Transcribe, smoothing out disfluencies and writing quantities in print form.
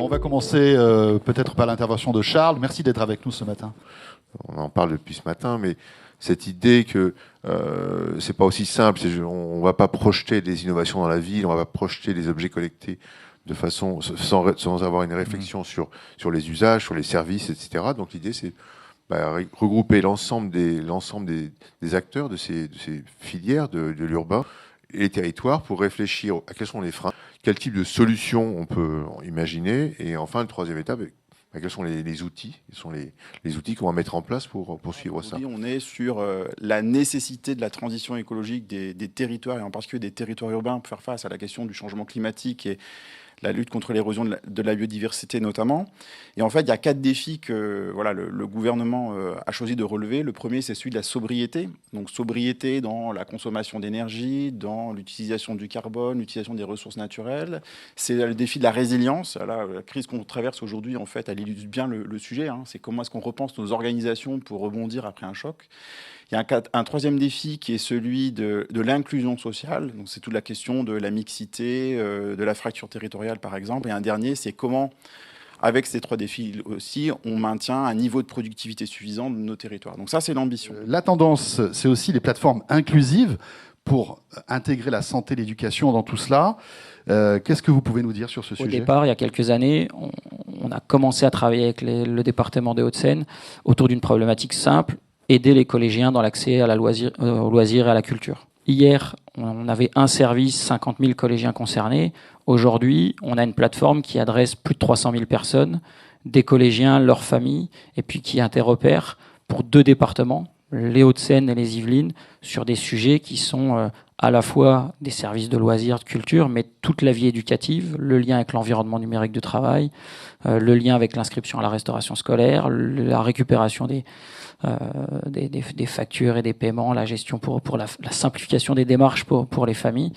on va commencer peut-être par l'intervention de Charles. Merci d'être avec nous ce matin. On en parle depuis ce matin, mais cette idée que c'est pas aussi simple, on va pas projeter des innovations dans la ville, on va pas projeter des objets collectés de façon sans avoir une réflexion sur les usages, sur les services, etc. Donc l'idée c'est regrouper l'ensemble des acteurs de ces filières de l'urbain et les territoires pour réfléchir à quels sont les freins, quel type de solutions on peut imaginer, et enfin, la troisième étape, quels sont les outils, quels sont les outils qu'on va mettre en place pour poursuivre ça. On est sur la nécessité de la transition écologique des territoires, et en particulier des territoires urbains, pour faire face à la question du changement climatique et la lutte contre l'érosion de la biodiversité notamment. Et en fait, il y a 4 défis que le gouvernement a choisi de relever. Le premier, c'est celui de la sobriété. Donc sobriété dans la consommation d'énergie, dans l'utilisation du carbone, l'utilisation des ressources naturelles. C'est le défi de la résilience. La crise qu'on traverse aujourd'hui, en fait, elle illustre bien le sujet. C'est comment est-ce qu'on repense nos organisations pour rebondir après un choc. Il y a un troisième défi qui est celui de l'inclusion sociale. Donc, c'est toute la question de la mixité, de la fracture territoriale, par exemple. Et un dernier, c'est comment, avec ces 3 défis aussi, on maintient un niveau de productivité suffisant de nos territoires. Donc ça, c'est l'ambition. La tendance, c'est aussi les plateformes inclusives pour intégrer la santé et l'éducation dans tout cela. Qu'est-ce que vous pouvez nous dire sur ce sujet ? Au départ, il y a quelques années, on a commencé à travailler avec le département des Hauts-de-Seine autour d'une problématique simple: aider les collégiens dans l'accès au loisir et à la culture. Hier, on avait un service, 50 000 collégiens concernés. Aujourd'hui, on a une plateforme qui adresse plus de 300 000 personnes, des collégiens, leurs familles, et puis qui interopère pour 2 départements, les Hauts-de-Seine et les Yvelines, sur des sujets qui sont à la fois des services de loisirs, de culture, mais toute la vie éducative, le lien avec l'environnement numérique de travail, le lien avec l'inscription à la restauration scolaire, la récupération des factures et des paiements, la gestion pour la simplification des démarches pour les familles.